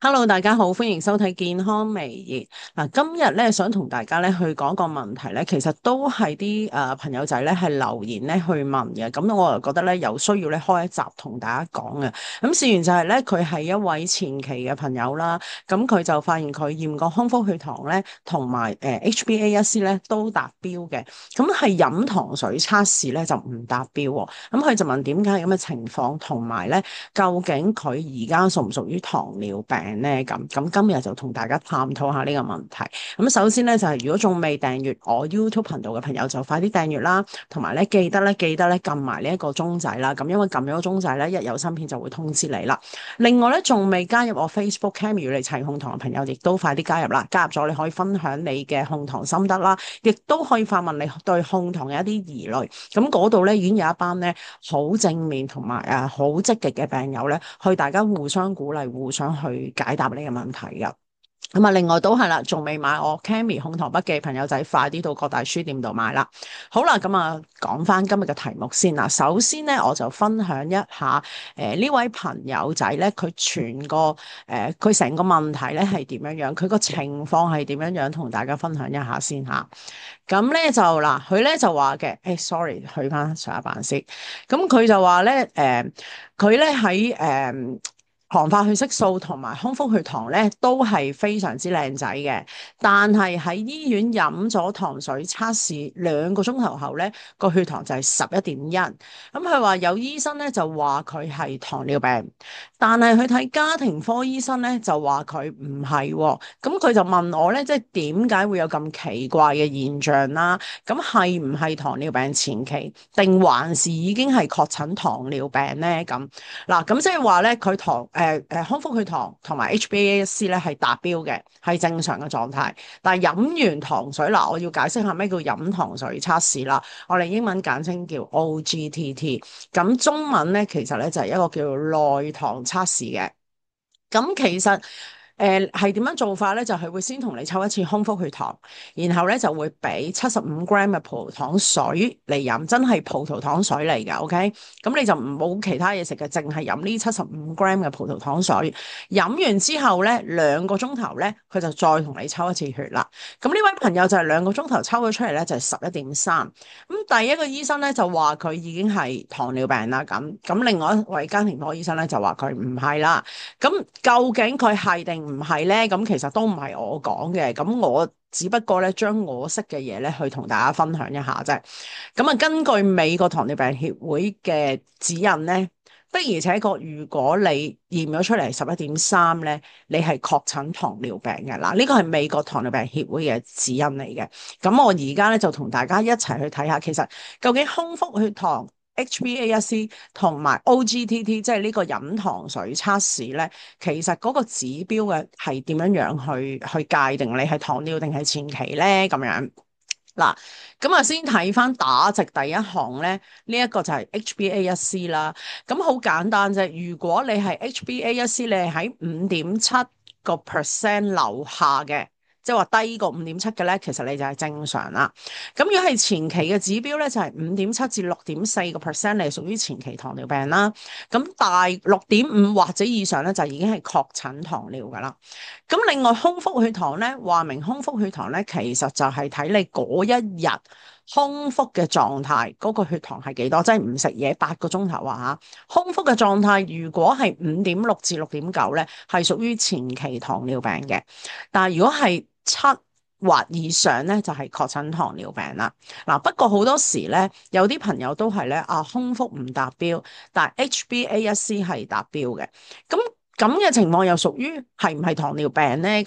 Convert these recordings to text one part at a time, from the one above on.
Hello，大家好，歡迎收睇健康微熱。嗱，今日咧想同大家咧去講個問題咧，其實都係啲朋友仔咧係留言咧去問嘅，咁我又覺得咧有需要咧開一集同大家講嘅。咁事緣就係咧，佢係一位前期嘅朋友啦，咁佢就發現佢驗過空腹血糖咧，同埋HbA1c 咧都達標嘅，咁係飲糖水測試咧就唔達標喎。咁佢就問點解係咁嘅情況，同埋咧究竟佢而家屬唔屬於糖尿病？咧咁今日就同大家探討下呢個問題。咁首先咧就係如果仲未訂閱我 YouTube 頻道嘅朋友，就快啲訂閱啦，同埋咧記得咧撳埋呢一個鐘仔啦。咁因為撳咗個鐘仔咧，一有新片就會通知你啦。另外咧仲未加入我 Facebook Cammy 與你齊控糖嘅朋友，亦都快啲加入啦。加入咗你可以分享你嘅控糖心得啦，亦都可以發問你對控糖嘅一啲疑慮。咁嗰度咧已經有一班咧好正面同埋好積極嘅病友咧，去大家互相鼓勵，互相去解答你嘅問題噶。咁啊，另外都係啦，仲未買我 Cammy 控糖筆記朋友仔，快啲到各大書店度買啦。好啦，咁啊，講翻今日嘅題目先啦。首先咧，我就分享一下呢位朋友仔咧，佢佢成個問題咧係點樣樣，佢個情況係點樣樣，同大家分享一下先吓。咁咧就嗱，佢咧就話嘅，sorry，去翻上一版先。咁佢就話咧，佢咧喺糖化血色素同埋空腹血糖咧都係非常之靚仔嘅，但係喺醫院飲咗糖水測試2個鐘頭後咧，個血糖就係11.1。咁佢話有醫生咧就話佢係糖尿病，但係佢睇家庭科醫生咧就話佢唔係喎。咁佢就問我咧，即係點解會有咁奇怪嘅現象啦？咁係唔係糖尿病前期，定還是已經係確診糖尿病咧？嗱，咁即係話咧，佢空腹血糖同埋 HbA1c 咧係達標嘅，係正常嘅狀態。但係飲完糖水嗱，我要解釋下咩叫飲糖水測試啦。我哋英文簡稱叫 OGTT，咁中文咧其實咧就係一個叫做內糖測試嘅。咁其實係點樣做法咧？就係會先同你抽一次空腹血糖，然後咧就會俾75 gram 嘅葡萄糖水嚟飲，真係葡萄糖水嚟㗎。OK，咁你就唔冇其他嘢食嘅，淨係飲呢75 gram 嘅葡萄糖水。飲完之後咧2個鐘頭咧，佢就再同你抽一次血啦。咁呢位朋友就係2個鐘頭抽咗出嚟咧，就係11.3。咁第一個醫生咧就話佢已經係糖尿病啦。咁另外一位家庭科醫生咧就話佢唔係啦。咁究竟佢係定唔係咧？咁其實都唔係我講嘅，咁我只不過咧將我識嘅嘢咧去同大家分享一下啫。咁啊，根據美國糖尿病協會嘅指引咧，的而且確，如果你驗咗出嚟11.3咧，你係確診糖尿病嘅。嗱，呢個係美國糖尿病協會嘅指引嚟嘅。咁我而家咧就同大家一齊去睇下，其實究竟空腹血糖、HbA1c 同埋 OGTT，即係呢個飲糖水測試咧，其實嗰個指標嘅係點樣樣去界定你係糖尿定係前期咧？咁樣嗱，咁啊先睇翻打直第一行咧，呢一個就係 HbA1c 啦。咁好簡單啫，如果你係 HbA1c，你係喺5.7%樓下嘅。即係話低過5.7嘅咧，其實你就係正常啦。咁如果係前期嘅指標咧，就係5.7至6.4%，你係屬於前期糖尿病啦。咁大6.5或者以上咧，就已經係確診糖尿噶啦。咁另外空腹血糖咧，話明空腹血糖咧，其實就係睇你嗰一日空腹嘅狀態，嗰個血糖係幾多，即係唔食嘢8個鐘頭啊嚇。空腹嘅狀態如果係5.6至6.9咧，係屬於前期糖尿病嘅。但係如果係7或以上咧，就係確診糖尿病啦。嗱，不過好多時咧，有啲朋友都係咧空腹唔達標，但係 HbA1c 係達標嘅。咁嘅情況又屬於係唔係糖尿病咧？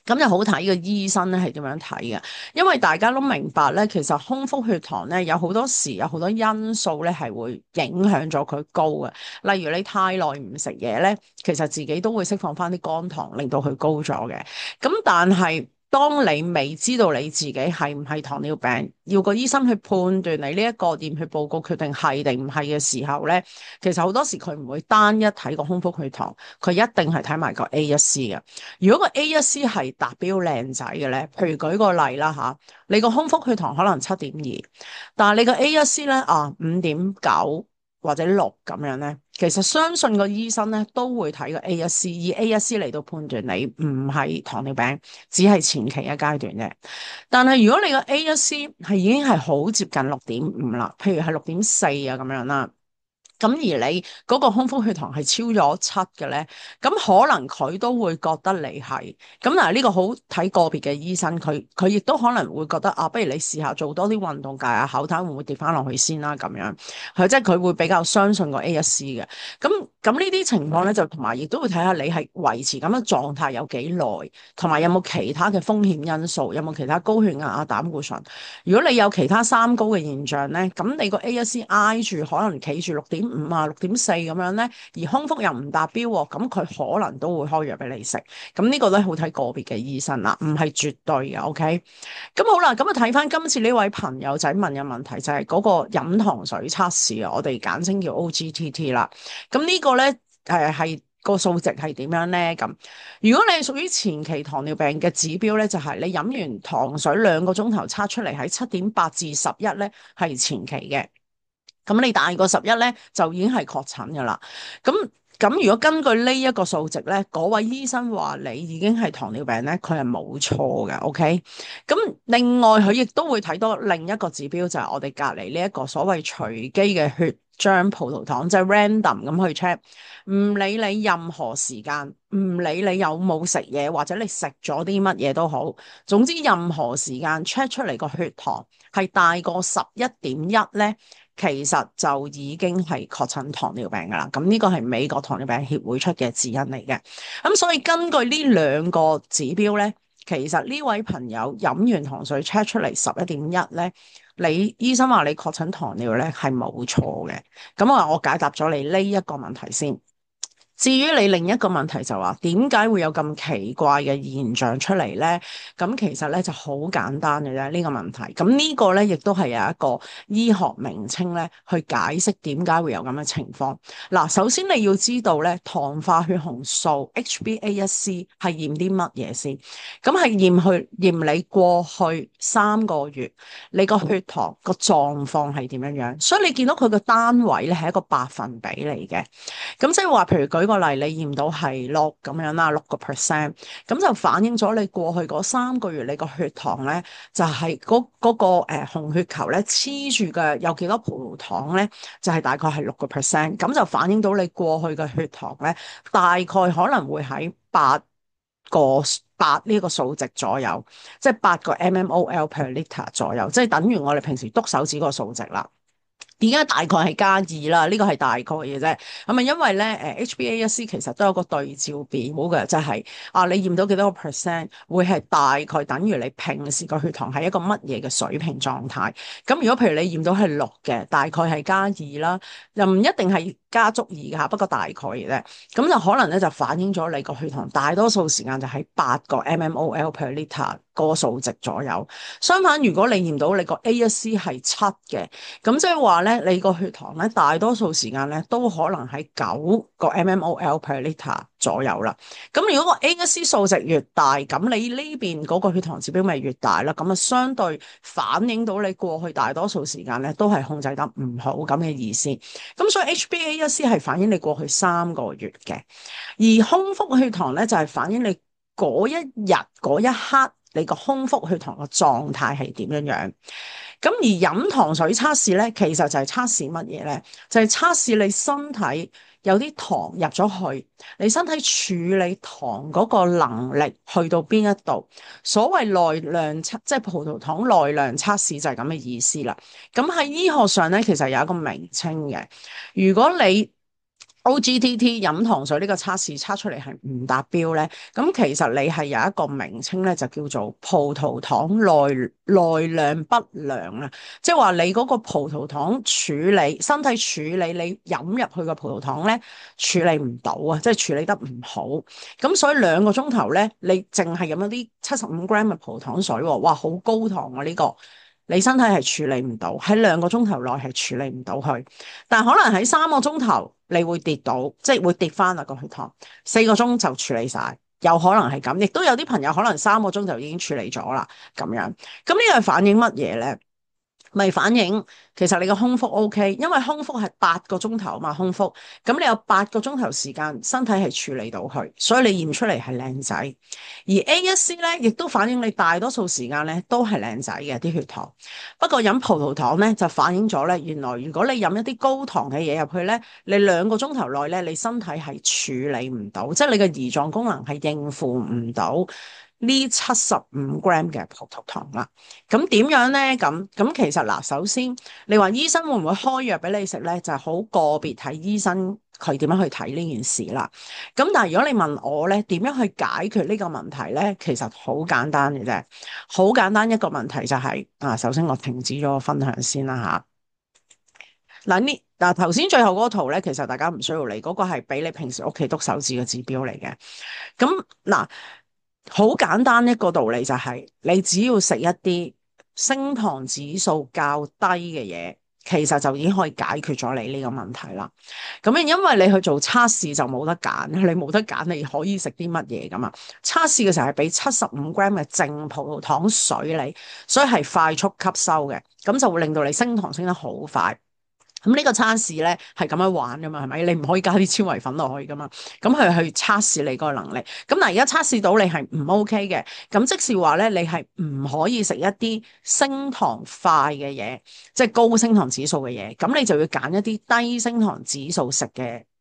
咁就好睇個醫生咧係點樣睇嘅，因為大家都明白咧，其實空腹血糖咧有好多時有好多因素咧係會影響咗佢高嘅，例如你太耐唔食嘢咧，其實自己都會釋放翻啲肝糖，令到佢高咗嘅。咁但係當你未知道你自己係唔係糖尿病，要個醫生去判斷你呢一個驗血報告決定係定唔係嘅時候咧，其實好多時佢唔會單一睇個空腹血糖，佢一定係睇埋個 A1C 嘅。如果個 A1C 係達標靚仔嘅咧，譬如舉個例啦吓，你個空腹血糖可能7.2，但係你個 A1C 咧5.9或者6咁樣咧，其實相信個醫生咧都會睇個 A1C，以 A1C 嚟到判斷你唔係糖尿病，只係前期嘅階段嘅。但係如果你個 A1C 係已經係好接近6.5啦，譬如係6.4啊咁樣啦。咁而你嗰個空腹血糖係超咗7嘅咧，咁可能佢都會覺得你係咁。嗱，呢個好睇個別嘅醫生，佢亦都可能會覺得啊，不如你試下做多啲運動，戒下口，睇會唔會跌翻落去先啦咁樣。係即係佢會比較相信個 A1C 嘅。咁呢啲情況咧，就同埋亦都會睇下你係維持咁嘅狀態有幾耐，同埋有冇其他嘅風險因素，有冇其他高血壓啊、膽固醇。如果你有其他三高嘅現象咧，咁你個 A1C 挨住可能企住6.5啊、6.4咁樣咧，而空腹又唔達標喎，咁佢可能都會開藥俾你食。咁呢個咧好睇個別嘅醫生啦，唔係絕對嘅。OK，咁好啦，咁啊睇翻今次呢位朋友仔問嘅問題就係嗰個飲糖水測試啊，我哋簡稱叫 OGTT 啦。咁呢個咧係個數值係點樣咧？咁如果你係屬於前期糖尿病嘅指標咧，就係你飲完糖水2個鐘頭測出嚟喺7.8至11咧係前期嘅。咁你大過11咧就已經係確診噶啦。咁如果根據呢一個數值咧，嗰位醫生話你已經係糖尿病咧，佢係冇錯嘅。OK，咁另外佢亦都會睇多另一個指標，就係我哋隔離呢一個所謂隨機嘅血漿葡萄糖，即係 random 咁去 check，唔理你任何時間，唔理你有冇食嘢或者你食咗啲乜嘢都好，總之任何時間 check 出嚟個血糖係大過11.1咧，其實就已經係確診糖尿病㗎啦。咁呢個係美國糖尿病協會出嘅指引嚟嘅。咁所以根據呢兩個指標咧，其實呢位朋友飲完糖水 check 出嚟11.1咧，你醫生話你確診糖尿咧係冇錯嘅。咁我解答咗你呢一個問題先。至於你另一個問題就話點解會有咁奇怪嘅現象出嚟呢？咁其實咧就好簡單嘅啫，呢個問題。咁呢個咧亦都係有一個醫學名稱咧去解釋點解會有咁嘅情況。嗱，首先你要知道咧，糖化血紅素 HbA1c 係驗啲乜嘢先？咁係驗你過去3個月你個血糖個狀況係點樣樣。所以你見到佢個單位咧係一個百分比嚟嘅。咁即係話，譬如舉個例，你驗到係6咁樣啦，6%，咁就反映咗你過去嗰3個月你個血糖咧，就係嗰個紅血球咧黐住嘅有幾多葡萄糖咧，就係大概係6%，咁就反映到你過去嘅血糖咧，大概可能會喺8呢個數值左右，即係8個 mmol per liter 左右，即係等於我哋平時篤手指個數值啦。而家大概係+2啦，呢個係大概嘅啫。咁啊，因為咧HbA1c 其實都有個對照表嘅，就係你驗到幾多個 percent 會係大概等於你平時個血糖係一個乜嘢嘅水平狀態。咁如果譬如你驗到係6嘅，大概係+2啦，又唔一定係加足2㗎，不過大概嘅啫。咁就可能咧就反映咗你個血糖大多數時間就喺8個 mmol per liter 個數值左右。相反，如果你驗到你個 A1C 係7嘅，咁即係話咧，你個血糖咧大多數時間咧都可能喺9個 mmol per liter 左右啦。咁如果個 A1C 數值越大，咁你呢邊嗰個血糖指標咪越大啦。咁啊，相對反映到你過去大多數時間咧都係控制得唔好咁嘅意思。咁所以 HbA1c 係反映你過去3個月嘅，而空腹血糖咧就係反映你嗰一日嗰一刻你個空腹血糖個狀態係點樣樣。咁而飲糖水測試咧，其實就係測試乜嘢咧？就係測試你身體有啲糖入咗去，你身體處理糖嗰個能力去到邊一度。所謂內量測，即係葡萄糖內量測試就係咁嘅意思啦。咁喺醫學上咧，其實有一個名稱嘅。如果你 OGTT 飲糖水呢個測試測出嚟係唔達標咧，咁其實你係有一個名稱咧，就叫做葡萄糖內量不良啊，即係話你嗰個葡萄糖處理身體處理你飲入去嘅葡萄糖咧處理唔到啊，即係處理得唔好，咁所以2個鐘頭咧，你淨係飲一啲75g 嘅葡萄糖水，哇，好高糖啊呢個！你身體係處理唔到，喺2個鐘頭內係處理唔到佢，但可能喺3個鐘頭你會跌到，即係會跌翻啦個血糖，4個鐘就處理晒，有可能係咁，亦都有啲朋友可能3個鐘就已經處理咗啦咁樣。咁呢個係反映乜嘢咧？咪反映其實你個空腹 OK，因為空腹係8個鐘頭啊嘛，空腹咁你有8個鐘頭時間身體係處理到佢，所以你驗出嚟係靚仔。而 A1C 咧，亦都反映你大多數時間咧都係靚仔嘅啲血糖。不過飲葡萄糖咧就反映咗咧，原來如果你飲一啲高糖嘅嘢入去咧，你2個鐘頭內咧，你身體係處理唔到，即係你嘅胰臟功能係應付唔到呢75 gram 嘅葡萄糖啦。咁點樣呢？咁其實嗱，首先你話醫生會唔會開藥俾你食呢？就係好個別睇醫生佢點樣去睇呢件事啦。咁但係如果你問我呢，點樣去解決呢個問題呢？其實好簡單嘅啫，好簡單一個問題就係首先我停止咗個分享先啦吓。嗱頭先最後嗰個圖呢，其實大家唔需要理，嗰個係俾你平時屋企篤手指嘅指標嚟嘅。咁嗱，好簡單一個道理就係，你只要食一啲升糖指數較低嘅嘢，其實就已經可以解決咗你呢個問題啦。咁因為你去做測試就冇得揀，你冇得揀，你可以食啲乜嘢噶嘛？測試嘅時候係俾75 gram 嘅淨葡萄糖水你，所以係快速吸收嘅，咁就會令到你升糖升得好快。咁呢個測試咧係咁樣玩噶嘛，係咪？你唔可以加啲纖維粉落去噶嘛？咁佢去測試你個能力。咁嗱，而家測試到你係唔 OK 嘅，咁即是話咧，你係唔可以食一啲升糖快嘅嘢，即係高升糖指數嘅嘢。咁你就要揀一啲低升糖指數食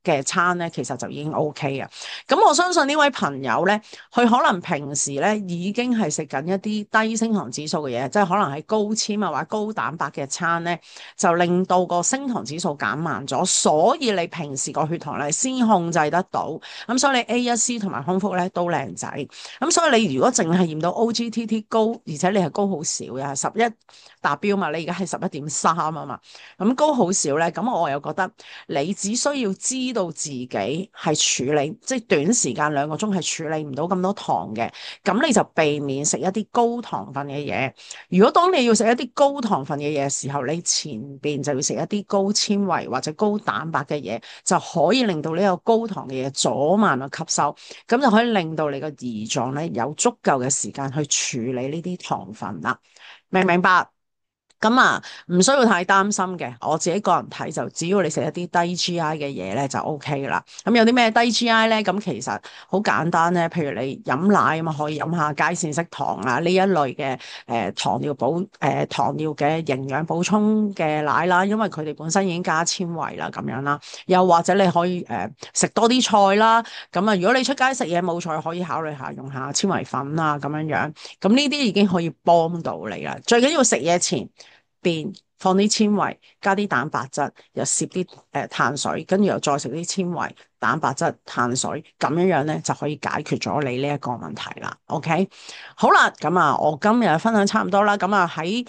嘅餐咧，其實就已經 OK 啊。咁我相信呢位朋友咧，佢可能平時咧已經係食緊一啲低升糖指數嘅嘢，即係可能係高纖啊或者高蛋白嘅餐咧，就令到個升糖指數減慢咗，所以你平時個血糖咧先控制得到。咁所以你 A1C 同埋空腹咧都靚仔。咁所以你如果淨係驗到 OGTT 高，而且你係高好少嘅，11達標嘛，你而家係11.3啊嘛，咁高好少咧，咁我又覺得你只需要知道自己係處理，即係短時間2個鐘係處理唔到咁多糖嘅，咁你就避免食一啲高糖分嘅嘢。如果當你要食一啲高糖分嘅嘢嘅時候，你前邊就要食一啲高纖維或者高蛋白嘅嘢，就可以令到呢個高糖嘅嘢阻慢個吸收，咁就可以令到你個胰臟咧有足夠嘅時間去處理呢啲糖分啦。明唔明白？咁唔需要太擔心嘅。我自己個人睇就，只要你食一啲低 GI 嘅嘢咧就 OK 啦。咁有啲咩低 GI 咧？咁其實好簡單咧。譬如你飲奶啊嘛，可以飲下佳善式糖啊呢一類嘅糖尿嘅營養補充嘅奶啦，因為佢哋本身已經加纖維啦咁樣啦。又或者你可以食多啲菜啦。咁如果你出街食嘢冇菜，可以考慮下用下纖維粉啊咁樣樣。咁呢啲已經可以幫到你啦。最緊要食嘢前邊放啲纖維，加啲蛋白質，又攝啲碳水，跟住又再食啲纖維、蛋白質、碳水，咁樣樣咧就可以解決咗你呢一個問題啦。OK，好啦，咁我今日分享差唔多啦。咁喺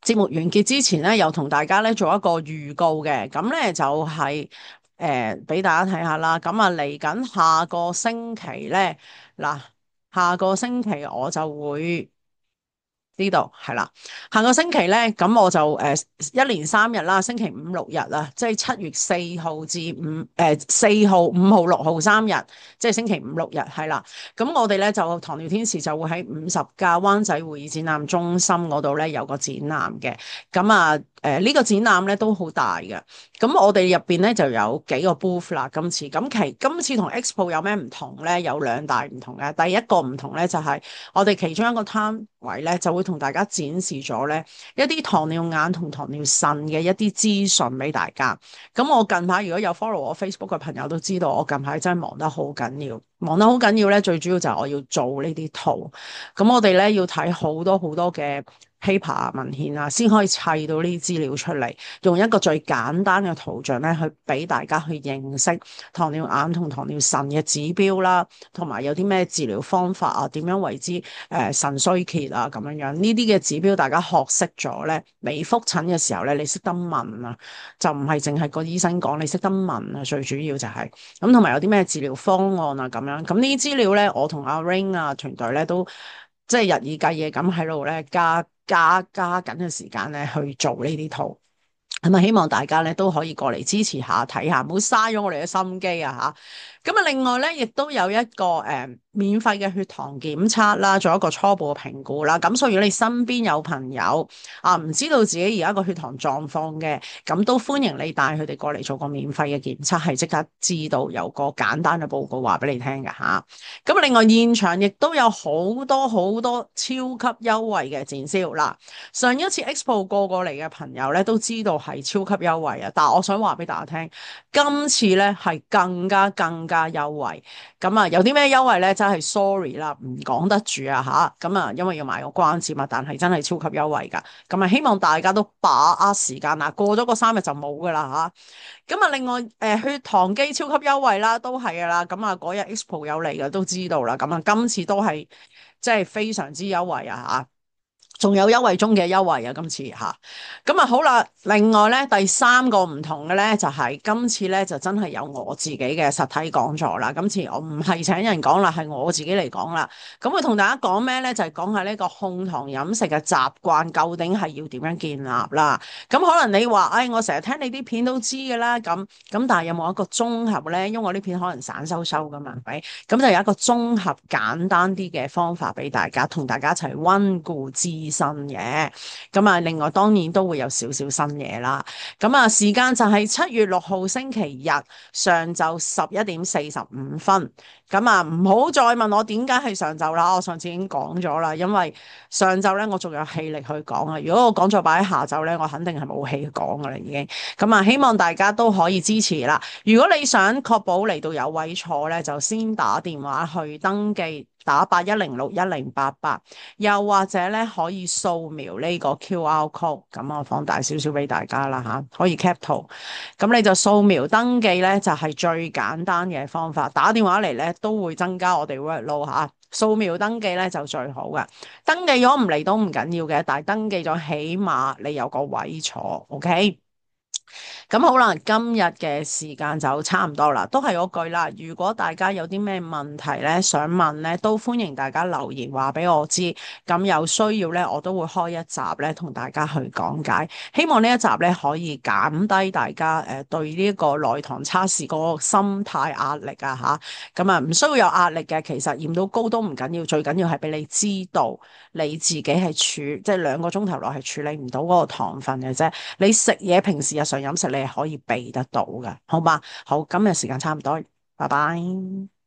節目完結之前咧，又同大家咧做一個預告嘅，咁咧就係俾大家睇下啦。咁嚟緊下個星期咧，嗱，下個星期我就會。呢度係啦，下個星期咧，咁我就一連3日啦，星期5、6日啦，即係7月4號至4號、5號、6號3日，即係星期5、6日係啦。咁我哋咧就糖尿天使就會喺50架灣仔會議展覽中心嗰度咧有個展覽嘅。咁呢個展覽咧都好大嘅。咁我哋入邊咧就有幾個 booth 啦。今次同 Expo 有咩唔同咧？有2大唔同嘅。第一個唔同咧就係我哋其中一個攤位咧就會同大家展示咗咧一啲糖尿眼同糖尿腎嘅一啲資訊俾大家。咁我近排如果有 follow 我 Facebook 嘅朋友都知道，我近排真係忙得好緊要，咧，最主要就係我要做呢啲圖。咁我哋咧要睇好多好多嘅 paper 文獻啊，先可以砌到呢啲資料出嚟，用一個最簡單嘅圖像咧，去俾大家去認識糖尿眼同糖尿腎嘅指標啦，同埋有啲咩治療方法啊，點樣為之腎衰竭啊咁樣樣。呢啲嘅指標大家學識咗咧，你覆診嘅時候咧，你識得問啊，就唔係淨係個醫生講，你識得問啊，最主要就係咁，同埋有啲咩治療方案啊咁樣。咁呢啲資料咧，我同阿 Rain 啊團隊咧都即係日以繼夜咁喺度咧加緊嘅時間咧去做呢啲圖，咁希望大家咧都可以過嚟支持下睇下，唔好嘥咗我哋嘅心機啊咁啊，另外咧，亦都有一個免費嘅血糖檢測啦，做一個初步嘅評估啦。咁所以如果你身邊有朋友啊，唔知道自己而家個血糖狀況嘅，咁都歡迎你帶佢哋過嚟做個免費嘅檢測，係即刻知道有個簡單嘅報告話俾你聽嘅吓。咁另外現場亦都有好多好多超級優惠嘅展銷啦。上一次 Expo 過嚟嘅朋友咧都知道係超級優惠啊，但係我想話俾大家聽。今次咧係更加優惠，咁啊有啲咩優惠咧？真係 sorry 啦，唔講得住啊吓，咁啊因為要賣個關子嘛，但係真係超級優惠噶，咁啊希望大家都把握時間啦，過咗個3日就冇噶啦吓，咁啊另外血糖機超級優惠啦，都係噶啦，咁啊嗰日 Expo 有嚟嘅都知道啦，咁啊今次都係即係非常之優惠啊吓。仲有優惠中嘅優惠啊！今次吓，咁啊好啦。另外咧，第三個唔同嘅咧，就係今次咧就真係有我自己嘅實體講座啦。今次我唔係請人講啦，係我自己嚟講啦。咁會同大家講咩咧？就係講下呢個控糖飲食嘅習慣究竟係要點樣建立啦。咁可能你話，我成日聽你啲片都知㗎啦。咁但係有冇一個綜合咧？因為我啲片可能散收收㗎嘛，係咪？咁就有一個綜合簡單啲嘅方法俾大家，同大家一齊溫故知新嘅。咁啊，另外當然都會有少少新嘢啦。咁啊，時間就係7月6號星期日上晝11:45。咁啊，唔好再問我點解係上晝啦，我上次已經講咗啦，因為上晝咧我仲有氣力去講啊。如果我講咗擺喺下晝咧，我肯定係冇氣講噶啦已經。咁啊，希望大家都可以支持啦。如果你想確保嚟到有位坐咧，就先打電話去登記。打81061088，又或者咧可以掃描呢個 QR code，咁我放大少少俾大家啦吓，可以 cap 圖，咁你就掃描登記咧就係最簡單嘅方法，打電話嚟咧都會增加我哋 workload 吓，掃描登記咧就最好嘅，登記咗唔嚟都唔緊要嘅，但係登記咗起碼你有個位坐 ，OK？咁好啦，今日嘅時間就差唔多啦，都係嗰句啦。如果大家有啲咩問題咧，想問咧，都歡迎大家留言話俾我知。咁有需要咧，我都會開一集咧，同大家去講解。希望呢一集咧可以減低大家對呢個內堂測試嗰個心態壓力啊吓。咁啊唔需要有壓力嘅，其實驗到高都唔緊要，最緊要係俾你知道你自己係即係2個鐘頭內係處理唔到嗰個糖分嘅啫。你食嘢平時日常飲食你係可以避得到嘅，好嘛？好，今日時間差唔多，拜拜。